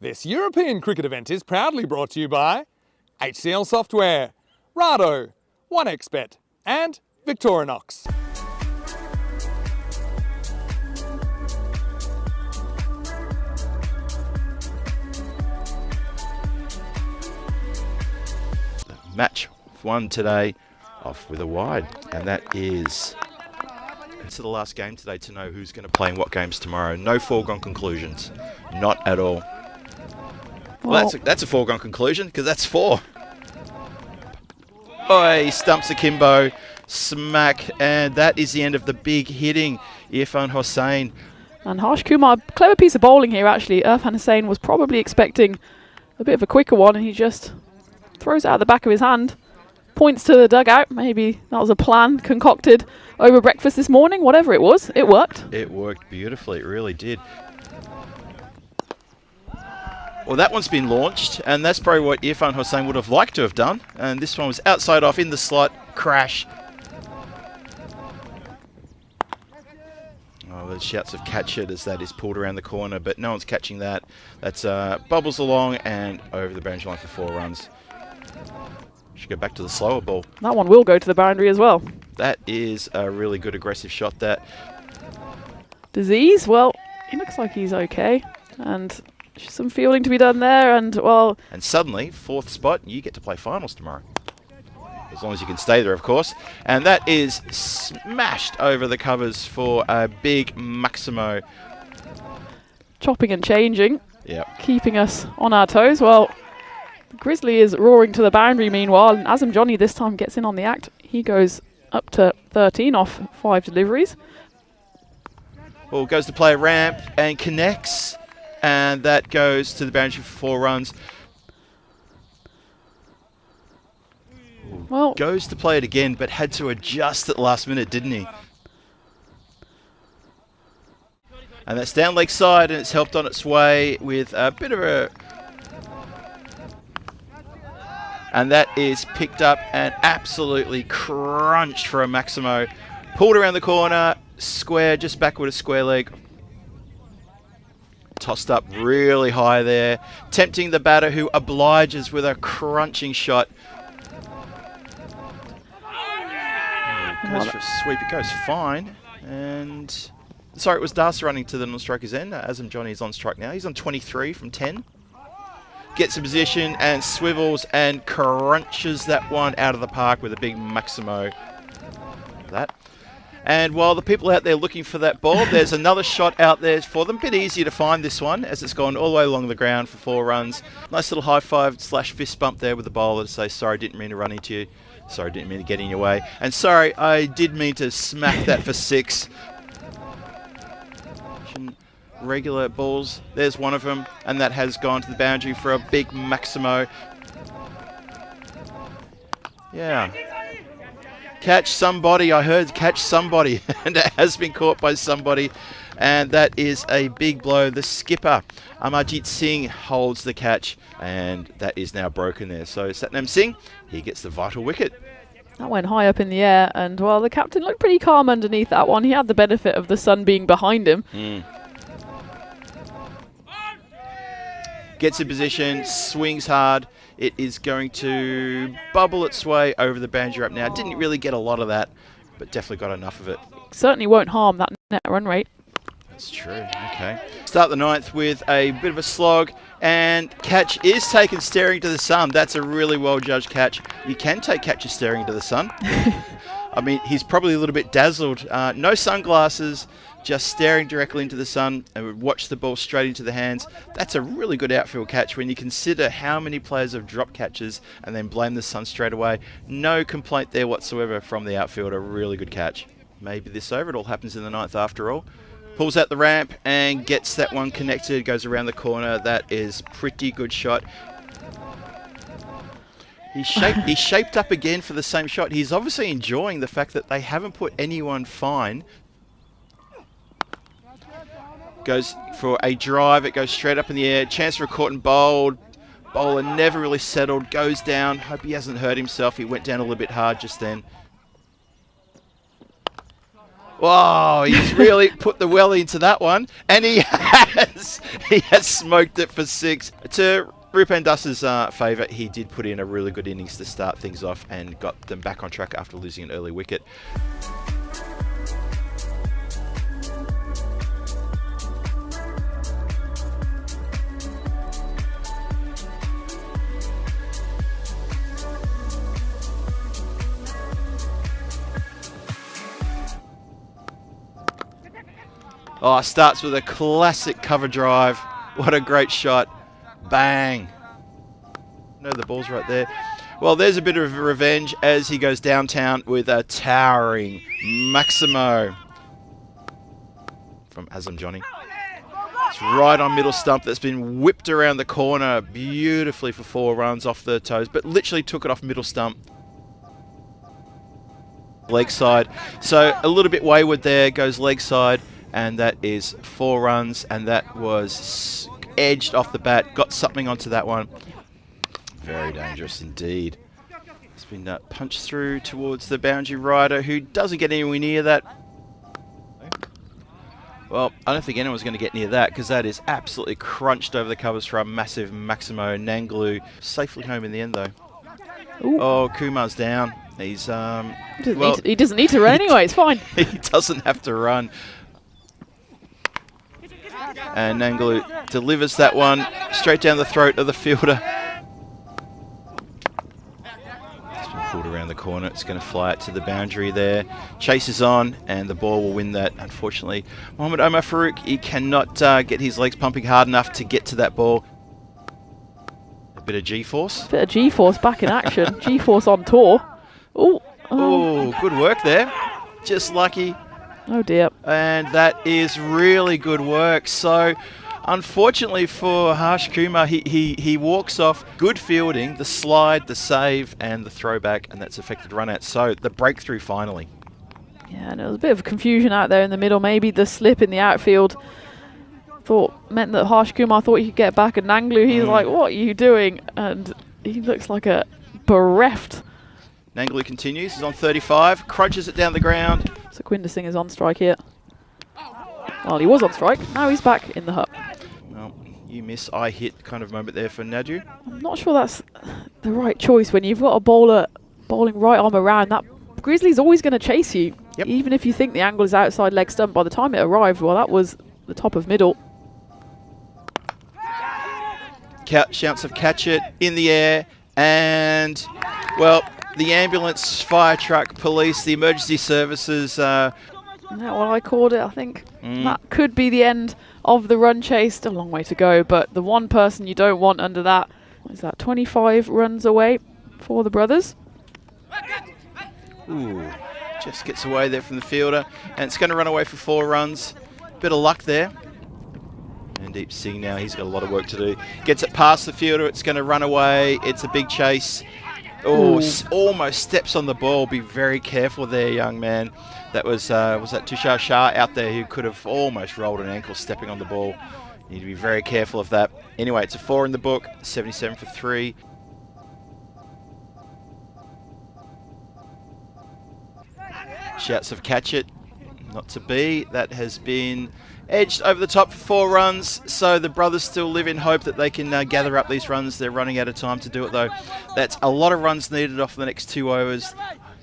This European cricket event is proudly brought to you by HCL Software, Rado, 1xBet and Victorinox. Match one today, off with a wide, and that is to the last game today to know who's going to play in what games tomorrow. No foregone conclusions, not at all. Well, that's a foregone conclusion because that's 4. Oh, he stumps Akimbo, smack, and that is the end of the big hitting. Irfan Hossain. And Harsh Kumar, clever piece of bowling here actually. Irfan Hossain was probably expecting a bit of a quicker one, and he just throws it out the back of his hand, points to the dugout. Maybe that was a plan concocted over breakfast this morning. Whatever it was, it worked. It worked beautifully, it really did. Well, that one's been launched, and that's probably what Irfan Hossain would have liked to have done. And this one was outside off in the slot, crash. Oh, there's shouts of catch it as that is pulled around the corner, but no one's catching that. That's bubbles along and over the boundary line for 4 runs. Should go back to the slower ball. That one will go to the boundary as well. That is a really good aggressive shot. That Disease, well, he looks like he's okay, and some fielding to be done there, and well, and suddenly 4th spot, you get to play finals tomorrow, as long as you can stay there, of course. And that is smashed over the covers for a big Maximo. Chopping and changing, keeping us on our toes. Well, Grizzly is roaring to the boundary meanwhile, and Azam Johnny this time gets in on the act. He goes up to 13 off 5 deliveries. Well, goes to play a ramp and connects, and that goes to the boundary for 4 runs. Well, goes to play it again, but had to adjust at last minute, didn't he? And that's down leg side, and it's helped on its way with a bit of a... And that is picked up and absolutely crunched for a Maximo. Pulled around the corner, square, just backward a square leg. Tossed up really high there, tempting the batter who obliges with a crunching shot. Goes for a sweep, it goes fine. And sorry, it was Darcy running to the non-striker's end. Azam Johnny is on strike now. He's on 23 from 10. Gets a position and swivels and crunches that one out of the park with a big Maximo. That. And while the people out there looking for that ball, there's another shot out there for them. A bit easier to find this one as it's gone all the way along the ground for 4 runs. Nice little high five / fist bump there with the bowler to say, sorry, didn't mean to run into you. Sorry, didn't mean to get in your way. And sorry, I did mean to smack that for 6. Regular balls, there's one of them, and that has gone to the boundary for a big Maximo. Yeah. Catch somebody, I heard catch somebody, and it has been caught by somebody, and that is a big blow. The skipper, Amarjit Singh, holds the catch, and that is now broken there. So Satnam Singh, he gets the vital wicket. That went high up in the air, and well, the captain looked pretty calm underneath that one. He had the benefit of the sun being behind him. Gets in position, swings hard. It is going to bubble its way over the boundary up now. Didn't really get a lot of that, but definitely got enough of it. Certainly won't harm that net run rate. That's true, okay. Start the 9th with a bit of a slog, and catch is taken staring to the sun. That's a really well-judged catch. You can take catches staring to the sun. I mean, he's probably a little bit dazzled. No sunglasses, just staring directly into the sun, and would watch the ball straight into the hands. That's a really good outfield catch when you consider how many players have dropped catches and then blame the sun straight away. No complaint there whatsoever from the outfielder. Really good catch. Maybe this over. It all happens in the 9th after all. Pulls out the ramp and gets that one connected. Goes around the corner. That is pretty good shot. He's shaped up again for the same shot. He's obviously enjoying the fact that they haven't put anyone fine. Goes for a drive. It goes straight up in the air. Chance for a caught and bowled. Bowler never really settled. Goes down. Hope he hasn't hurt himself. He went down a little bit hard just then. Whoa, he's really put the well into that one, and he has smoked it for 6. To Rupen Das's favour, he did put in a really good innings to start things off and got them back on track after losing an early wicket. Oh, starts with a classic cover drive. What a great shot. Bang. No, the ball's right there. Well, there's a bit of revenge as he goes downtown with a towering Maximo from Azam Johnny. It's right on middle stump. That's been whipped around the corner beautifully for 4 runs off the toes, but literally took it off middle stump. Leg side. So a little bit wayward there, goes leg side. And that is 4 runs, and that was edged off the bat. Got something onto that one. Very dangerous indeed. It's been punched through towards the boundary rider, who doesn't get anywhere near that. Well, I don't think anyone's going to get near that, because that is absolutely crunched over the covers for a massive Maximo Nanglu. Safely home in the end, though. Ooh. Oh, Kumar's down. He's he doesn't need to run anyway. It's fine. He doesn't have to run. And Nanglu delivers that one straight down the throat of the fielder. It's been pulled around the corner. It's going to fly out to the boundary there. Chases on, and the ball will win that. Unfortunately, Mohamed Omar Farouk, he cannot get his legs pumping hard enough to get to that ball. A bit of G-force. Bit of G-force back in action. G-force on tour. Ooh. Oh, good work there. Just lucky. Oh dear. And that is really good work. So, unfortunately for Harsh Kumar, he walks off. Good fielding, the slide, the save, and the throwback, and that's affected run out. So, the breakthrough finally. Yeah, and there was a bit of confusion out there in the middle. Maybe the slip in the outfield meant that Harsh Kumar thought he could get back, and Nanglu, he's like, what are you doing? And he looks like a bereft. Nanglu continues, he's on 35, crunches it down the ground. So Quinder Singh is on strike here. Well, he was on strike, now he's back in the hut. Well, you miss, I hit kind of moment there for Nadu. I'm not sure that's the right choice when you've got a bowler bowling right arm around. That Grizzly's always going to chase you, even if you think the angle is outside leg stump. By the time it arrived, well, that was the top of middle. Shouts of catch it in the air, and, well, the ambulance, fire truck, police, the emergency services. Isn't that what I called it, I think? That could be the end of the run chase. Still a long way to go, but the one person you don't want under that, what is that, 25 runs away for the brothers. Ooh, just gets away there from the fielder, and it's going to run away for 4 runs. Bit of luck there. And Deep Singh now, he's got a lot of work to do. Gets it past the fielder, it's going to run away. It's a big chase. Oh, almost steps on the ball. Be very careful there, young man. That was that Tushar Shah out there who could have almost rolled an ankle stepping on the ball. You need to be very careful of that. Anyway, it's a 4 in the book, 77 for 3. Shouts of catch it. Not to be. That has been edged over the top for 4 runs, so the brothers still live in hope that they can gather up these runs. They're running out of time to do it, though. That's a lot of runs needed off the next 2 overs.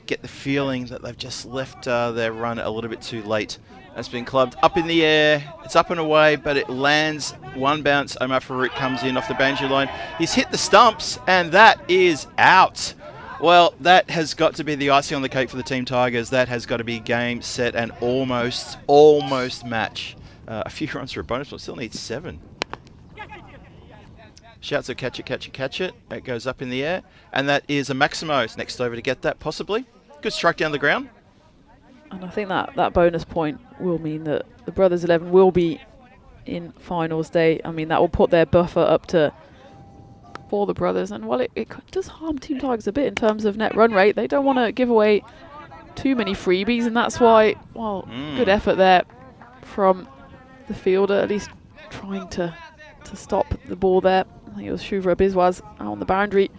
Get the feeling that they've just left their run a little bit too late. That's been clubbed up in the air. It's up and away, but it lands. 1 bounce. Omar Farouk comes in off the boundary line. He's hit the stumps, and that is out. Well, that has got to be the icing on the cake for the Team Tigers. That has got to be game, set, and almost match. A few runs for a bonus, but still needs 7. Shouts of catch it, catch it, catch it. It goes up in the air. And that is a Maximo. Next over to get that, possibly. Good strike down the ground. And I think that bonus point will mean that the Brothers 11 will be in finals day. I mean, that will put their buffer up to for the Brothers. And, well, it does harm Team Tigers a bit in terms of net run rate. They don't want to give away too many freebies, and that's why, well, good effort there from the fielder, at least trying to stop the ball there. I think it was Shuvra Biswas out on the boundary.